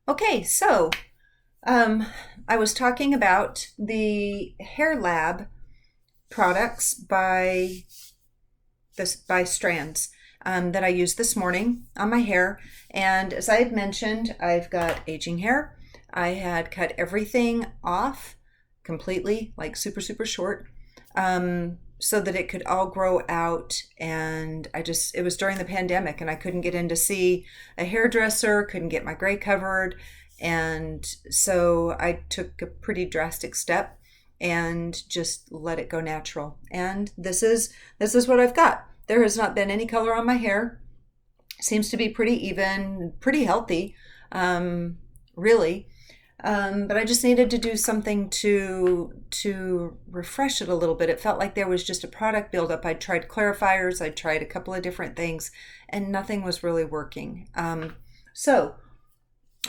Okay, so I was talking about the Hair Lab products by Strands that I used this morning on my hair. And as I had mentioned, I've got aging hair. I had cut everything off completely, like super, super short, so that it could all grow out. And it was during the pandemic and I couldn't get in to see a hairdresser, couldn't get my gray covered. And so I took a pretty drastic step and just let it go natural. And this is what I've got. There has not been any color on my hair. Seems to be pretty even, pretty healthy, really. But I just needed to do something to refresh it a little bit. It felt like there was just a product buildup. I tried clarifiers, I tried a couple of different things, and nothing was really working. So,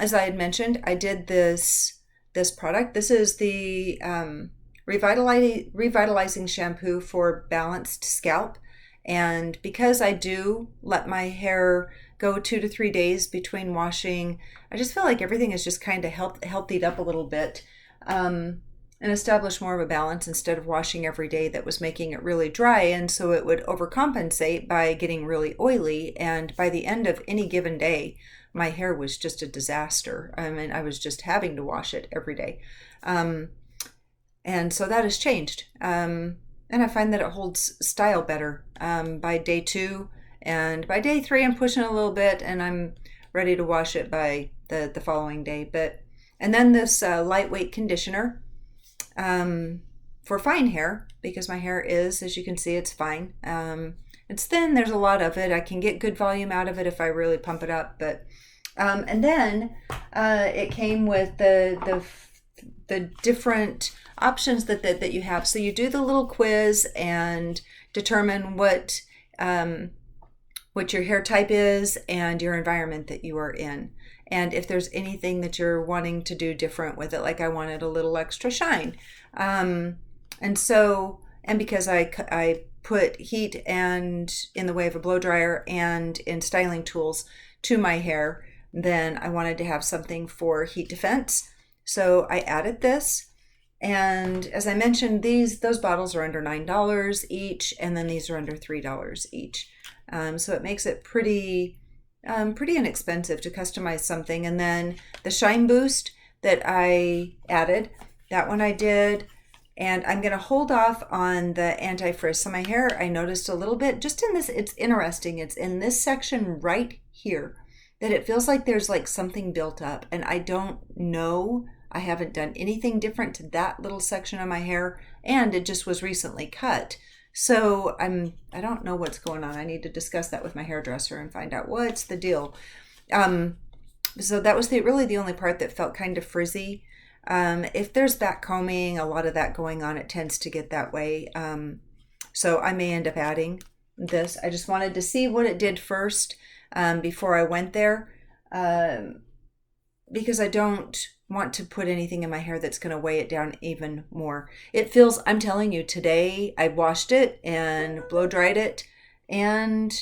as I had mentioned, I did this product. This is the revitalizing shampoo for balanced scalp. And because I do let my hair go 2 to 3 days between washing, I just feel like everything is just kind of healthied up a little bit, and established more of a balance instead of washing every day that was making it really dry. And so it would overcompensate by getting really oily. And by the end of any given day, my hair was just a disaster. I mean, I was just having to wash it every day. And so that has changed. And I find that it holds style better by day 2. And by day 3, I'm pushing a little bit and I'm ready to wash it by the following day. And then this lightweight conditioner for fine hair, because my hair is, as you can see, it's fine. It's thin, there's a lot of it. I can get good volume out of it if I really pump it up. And then it came with the different options that you have. So you do the little quiz and determine what your hair type is and your environment that you are in. And if there's anything that you're wanting to do different with it, like I wanted a little extra shine. And because I put heat and in the way of a blow dryer and in styling tools to my hair, then I wanted to have something for heat defense. So I added this. And as I mentioned, those bottles are under $9 each, and then these are under $3 each. So it makes it pretty inexpensive to customize something. And then the Shine Boost that I added, that one I did. And I'm going to hold off on the anti-frizz. So my hair, I noticed a little bit, just in this, it's interesting. It's in this section right here that it feels like there's like something built up. And I don't know. I haven't done anything different to that little section of my hair. And it just was recently cut. So I don't know what's going on. I need to discuss that with my hairdresser and find out what's the deal. So that was really the only part that felt kind of frizzy. If there's back combing, a lot of that going on, it tends to get that way. So I may end up adding this. I just wanted to see what it did first before I went there, because I don't want to put anything in my hair that's going to weigh it down even more. It feels, I'm telling you, today I washed it and blow dried it and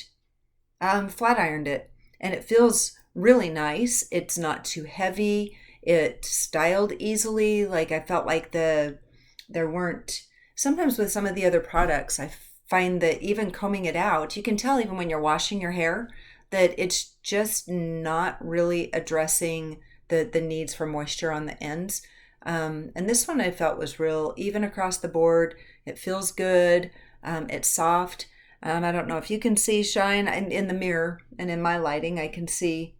flat ironed it, and it feels really nice. It's not too heavy. It styled easily. Like I felt like there weren't, sometimes with some of the other products, I find that even combing it out, you can tell even when you're washing your hair that it's just not really addressing the needs for moisture on the ends. And this one I felt was real even across the board. It feels good. It's soft. I don't know if you can see shine in the mirror, and in my lighting I can see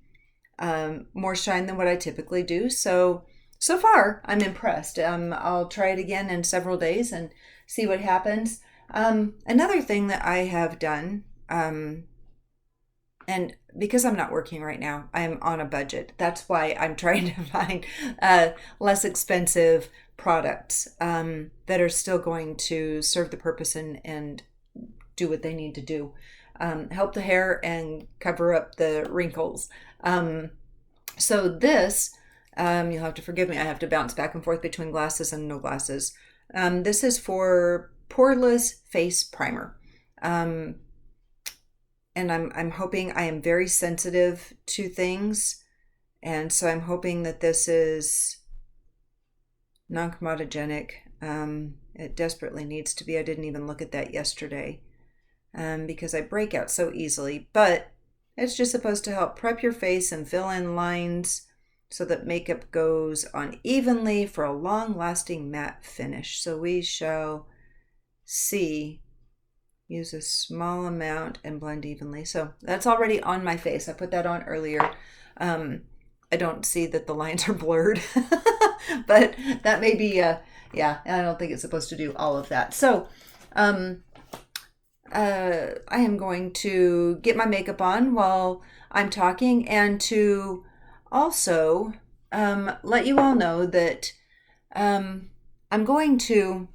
more shine than what I typically do. So far I'm impressed. I'll try it again in several days and see what happens. Another thing that I have done, and because I'm not working right now, I'm on a budget. That's why I'm trying to find less expensive products that are still going to serve the purpose and do what they need to do. Help the hair and cover up the wrinkles. So this, you'll have to forgive me, I have to bounce back and forth between glasses and no glasses. This is for Poreless Face Primer. And I'm hoping, I am very sensitive to things And so I'm hoping that this is non-comedogenic. It desperately needs to be. I didn't even look at that yesterday because I break out so easily. But it's just supposed to help prep your face and fill in lines so that makeup goes on evenly for a long-lasting matte finish. So we shall see. Use a small amount and blend evenly. So that's already on my face. I put that on earlier. I don't see that the lines are blurred, but that may be, yeah, I don't think it's supposed to do all of that. So I am going to get my makeup on while I'm talking, and to also let you all know that I'm going to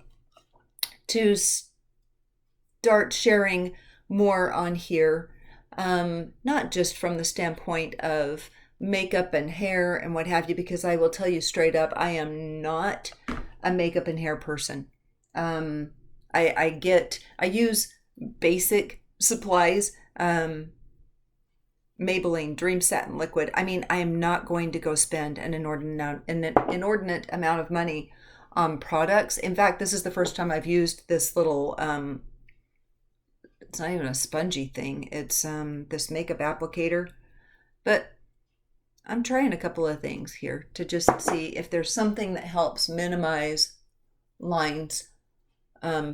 start sharing more on here, not just from the standpoint of makeup and hair and what have you, because I will tell you straight up, I am not a makeup and hair person. I use basic supplies, Maybelline Dream Satin Liquid. I mean, I am not going to go spend an inordinate amount of money on products. In fact, this is the first time I've used this little, it's not even a spongy thing. It's this makeup applicator. But I'm trying a couple of things here to just see if there's something that helps minimize lines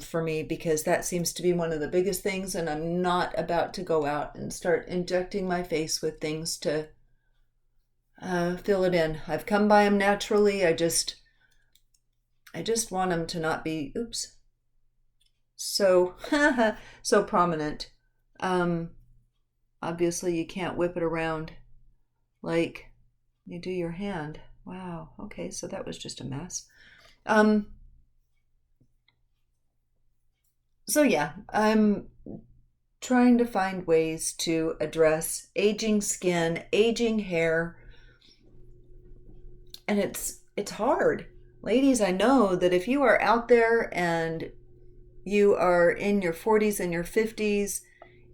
for me, because that seems to be one of the biggest things, and I'm not about to go out and start injecting my face with things to fill it in. I've come by them naturally. I just want them to not be, oops, so so prominent. Obviously you can't whip it around like you do your hand. Wow. Okay, so that was just a mess. So yeah, I'm trying to find ways to address aging skin, aging hair, and it's hard. Ladies, I know that if you are out there and you are in your 40s and your 50s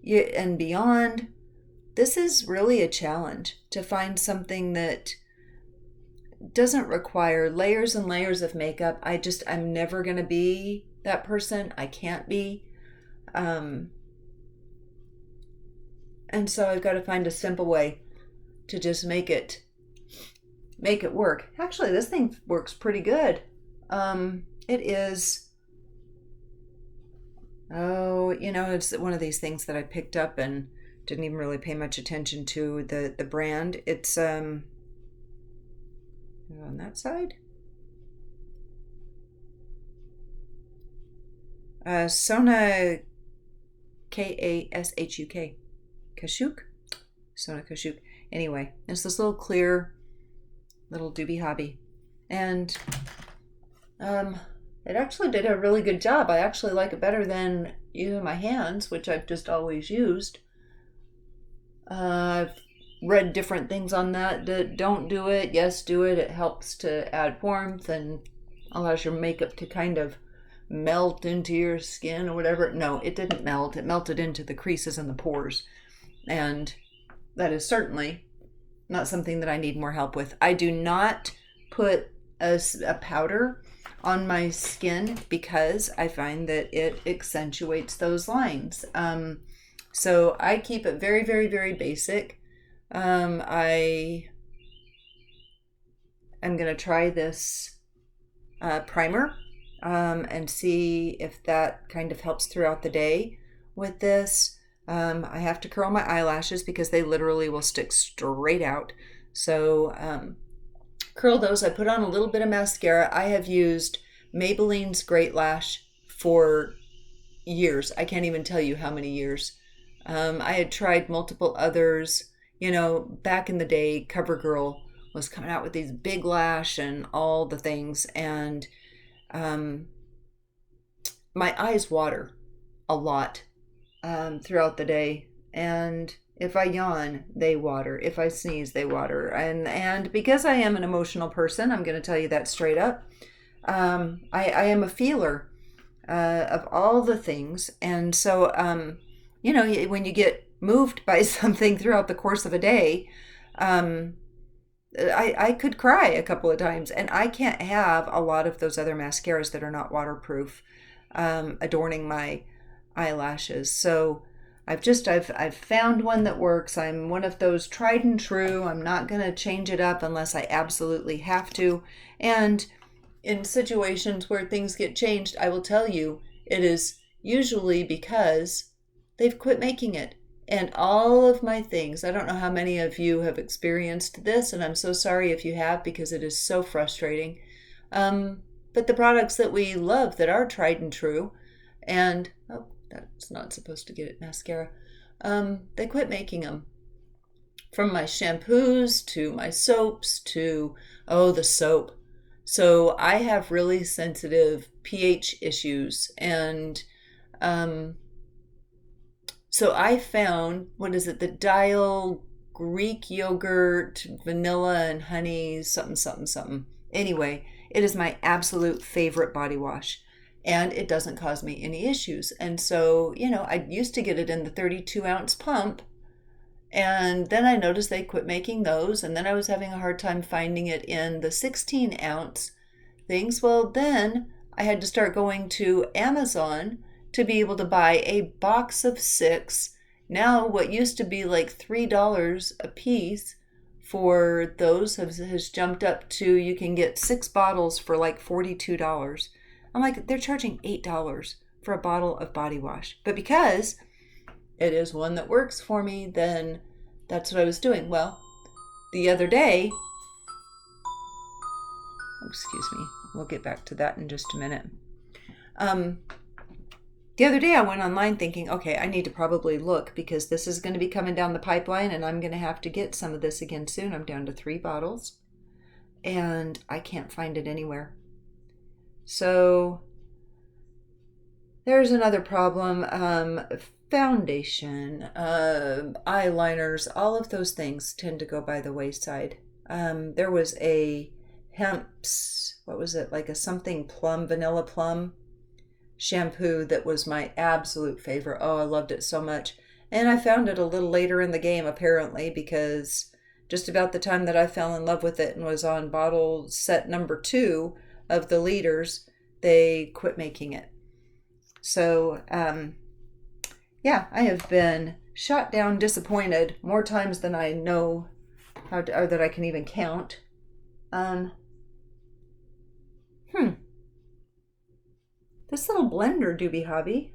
and beyond, this is really a challenge to find something that doesn't require layers and layers of makeup. I'm never going to be that person. I can't be. And so I've got to find a simple way to just make it work. Actually, this thing works pretty good. It is, it's one of these things that I picked up and didn't even really pay much attention to the brand. It's on that side. Sonia Kashuk. Kashuk? Sonia Kashuk. Anyway, it's this little clear little doobie hobby. And it actually did a really good job. I actually like it better than using my hands, which I've just always used. I've read different things on that don't do it. Yes, do it. It helps to add warmth and allows your makeup to kind of melt into your skin or whatever. No, it didn't melt. It melted into the creases and the pores. And that is certainly not something that I need more help with. I do not put a powder on my skin because I find that it accentuates those lines. So I keep it very, very, very basic. I am going to try this primer and see if that kind of helps throughout the day with this. I have to curl my eyelashes because they literally will stick straight out. So curl those. I put on a little bit of mascara. I have used Maybelline's Great Lash for years. I can't even tell you how many years. I had tried multiple others. Back in the day, CoverGirl was coming out with these big lash and all the things. And my eyes water a lot throughout the day. And if I yawn, they water. If I sneeze, they water. And because I am an emotional person, I'm going to tell you that straight up. I am a feeler of all the things. And so, when you get moved by something throughout the course of a day, I could cry a couple of times, and I can't have a lot of those other mascaras that are not waterproof adorning my eyelashes. So I've found one that works. I'm one of those tried and true. I'm not going to change it up unless I absolutely have to. And in situations where things get changed, I will tell you it is usually because they've quit making it. And all of my things, I don't know how many of you have experienced this, and I'm so sorry if you have because it is so frustrating. But the products that we love that are tried and true, and oh, that's not supposed to get it mascara, they quit making them. From my shampoos to my soaps to, oh, the soap. So I have really sensitive pH issues, and so I found, what is it, the Dial Greek yogurt, vanilla and honey, something, something, something. Anyway, it is my absolute favorite body wash, and it doesn't cause me any issues. And so, I used to get it in the 32-ounce pump, and then I noticed they quit making those, and then I was having a hard time finding it in the 16-ounce things. Well, then I had to start going to Amazon to be able to buy a box of 6. Now what used to be like $3 a piece for those has jumped up to, you can get 6 bottles for like $42. I'm like, they're charging $8 for a bottle of body wash. But because it is one that works for me, then that's what I was doing. Well, the other day, excuse me, we'll get back to that in just a minute. The other day I went online thinking, okay, I need to probably look because this is going to be coming down the pipeline and I'm going to have to get some of this again soon. I'm down to 3 bottles and I can't find it anywhere. So there's another problem. Foundation, eyeliners, all of those things tend to go by the wayside. There was a hemp's, what was it, like a something plum, vanilla plum shampoo that was my absolute favorite. Oh, I loved it so much. And I found it a little later in the game, apparently, because just about the time that I fell in love with it and was on bottle set number 2 of the liters, they quit making it. So, yeah, I have been shot down, disappointed more times than I know how to, or that I can even count. This little blender, Doobie Hobby,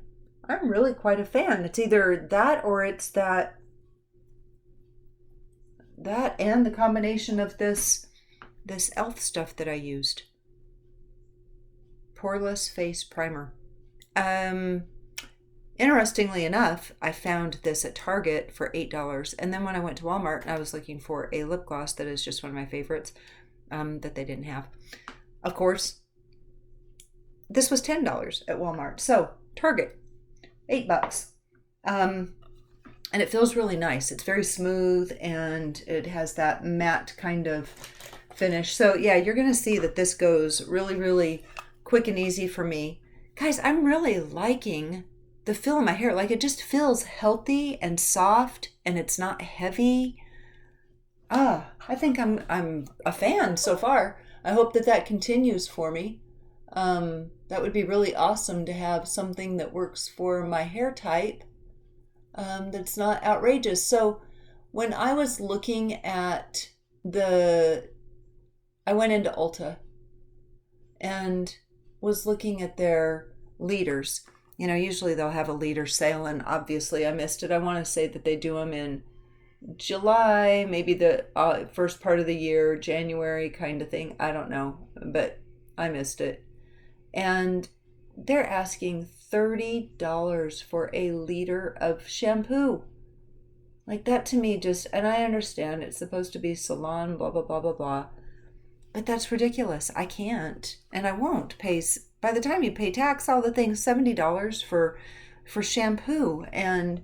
I'm really quite a fan. It's either that or it's that and the combination of this e.l.f. stuff that I used. Poreless Face Primer. Interestingly enough, I found this at Target for $8, and then when I went to Walmart and I was looking for a lip gloss that is just one of my favorites, that they didn't have. Of course, this was $10 at Walmart. So Target, $8. And it feels really nice. It's very smooth and it has that matte kind of finish. So yeah, you're going to see that this goes really, really quick and easy for me. Guys, I'm really liking the feel of my hair. Like, it just feels healthy and soft and it's not heavy. I think I'm a fan so far. I hope that continues for me. That would be really awesome to have something that works for my hair type, that's not outrageous. So when I was looking at I went into Ulta and was looking at their liters. Usually they'll have a liter sale, and obviously I missed it. I want to say that they do them in July, maybe the first part of the year, January kind of thing. I don't know, but I missed it. And they're asking $30 for a liter of shampoo. Like, that to me just, and I understand it's supposed to be salon, blah, blah, blah, blah, blah. But that's ridiculous. I can't, and I won't pay. By the time you pay tax, all the things, $70 for shampoo. And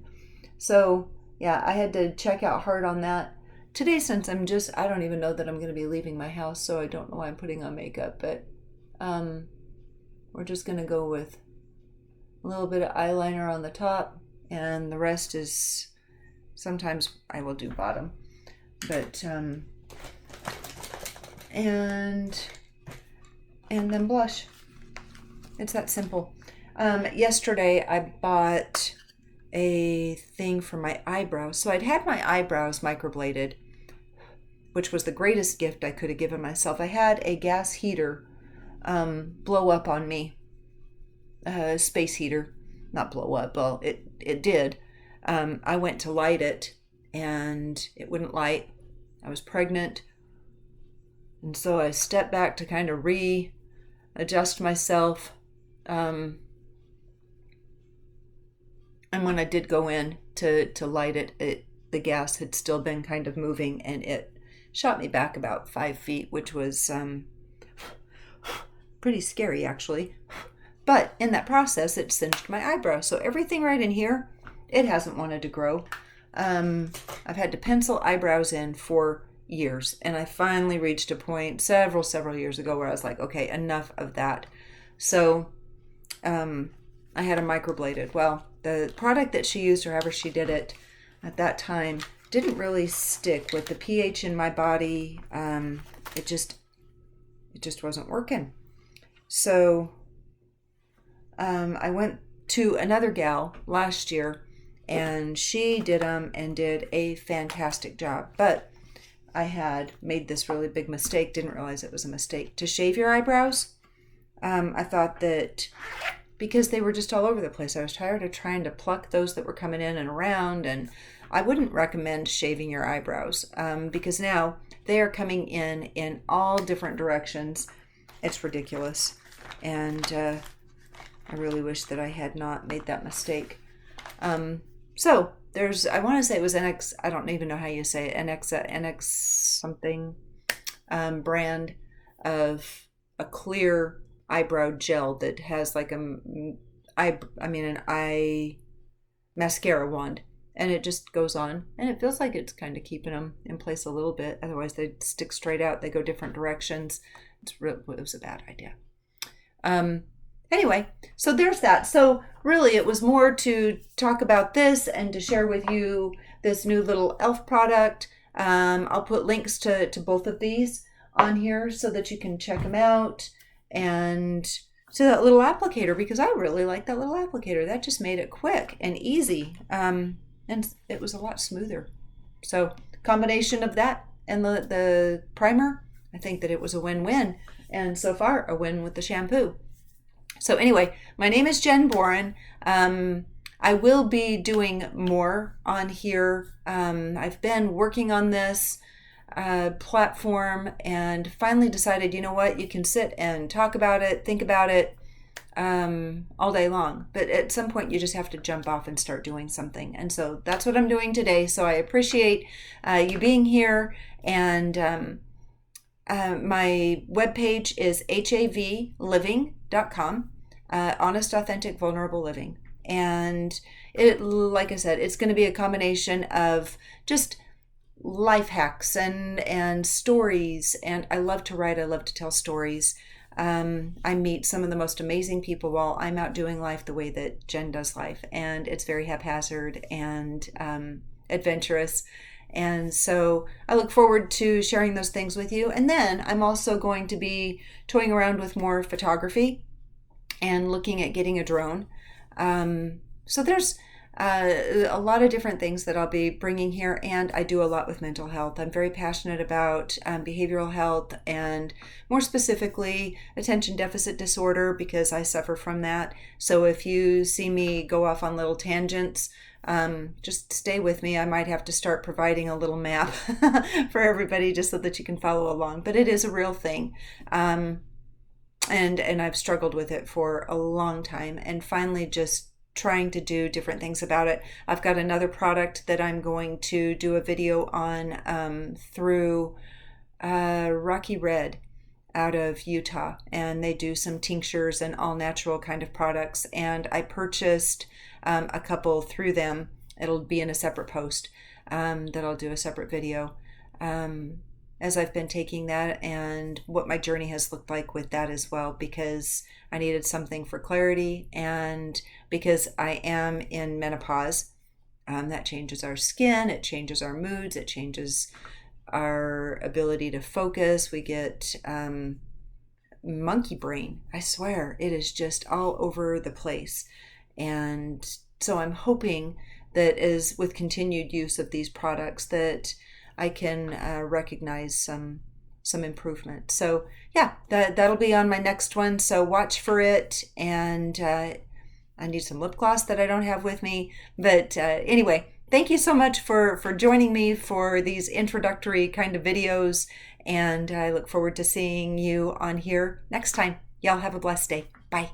so, yeah, I had to check out hard on that. Today, since I don't even know that I'm going to be leaving my house, so I don't know why I'm putting on makeup, but we're just going to go with a little bit of eyeliner on the top, and the rest is, sometimes I will do bottom. But and then blush. It's that simple. Yesterday I bought a thing for my eyebrows. So I'd had my eyebrows microbladed, which was the greatest gift I could have given myself. I had a gas heater blow up on me, space heater, not blow up, well, it did. I went to light it and it wouldn't light. I was pregnant. And so I stepped back to kind of readjust myself. And when I did go in to light it, the gas had still been kind of moving, and it shot me back about 5 feet, which was pretty scary actually. But in that process, it singed my eyebrow. So everything right in here, it hasn't wanted to grow. I've had to pencil eyebrows in for years, and I finally reached a point several years ago where I was like, okay, enough of that. So I had a microbladed. Well, the product that she used, or however she did it at that time, didn't really stick with the pH in my body. It just wasn't working. So I went to another gal last year, and she did them and did a fantastic job. But I had made this really big mistake, didn't realize it was a mistake, to shave your eyebrows. I thought that because they were just all over the place, I was tired of trying to pluck those that were coming in and around, and I wouldn't recommend shaving your eyebrows because now they are coming in all different directions. It's ridiculous, and I really wish that I had not made that mistake. So there's, I want to say it was NX, I don't even know how you say it, NX something brand of a clear eyebrow gel that has like an eye mascara wand, and it just goes on, and it feels like it's kind of keeping them in place a little bit. Otherwise they stick straight out, they go different directions. It was a bad idea. Anyway, so there's that. So really it was more to talk about this and to share with you this new little e.l.f. product. I'll put links to both of these on here so that you can check them out. And to that little applicator, because I really like that little applicator. That just made it quick and easy. And it was a lot smoother. So combination of that and the primer, I think that it was a win-win. And so far, a win with the shampoo. So anyway, my name is Jen Boren. I will be doing more on here. I've been working on this platform and finally decided, you know what, you can sit and talk about it, think about it all day long. But at some point, you just have to jump off and start doing something. And so that's what I'm doing today. So I appreciate you being here. And my webpage is havliving.com, honest, authentic, vulnerable living. And it, like I said, it's going to be a combination of just life hacks and stories. And I love to write. I love to tell stories. I meet some of the most amazing people while I'm out doing life the way that Jen does life. And it's very haphazard and adventurous. And so I look forward to sharing those things with you. And then I'm also going to be toying around with more photography and looking at getting a drone. So there's a lot of different things that I'll be bringing here, and I do a lot with mental health. I'm very passionate about behavioral health, and more specifically attention deficit disorder, because I suffer from that. So if you see me go off on little tangents, just stay with me. I might have to start providing a little map for everybody just so that you can follow along, but it is a real thing. And I've struggled with it for a long time, and finally just trying to do different things about it. I've got another product that I'm going to do a video on through Rocky Red out of Utah, and they do some tinctures and all natural kind of products, and I purchased a couple through them. It'll be in a separate post that I'll do a separate video as I've been taking that and what my journey has looked like with that as well, because I needed something for clarity, and because I am in menopause. That changes our skin, it changes our moods, it changes our ability to focus. We get monkey brain. I swear, it is just all over the place. And so I'm hoping that as with continued use of these products that I can recognize some improvement. So yeah, that'll be on my next one. So watch for it. And I need some lip gloss that I don't have with me. But anyway, thank you so much for joining me for these introductory kind of videos. And I look forward to seeing you on here next time. Y'all have a blessed day. Bye.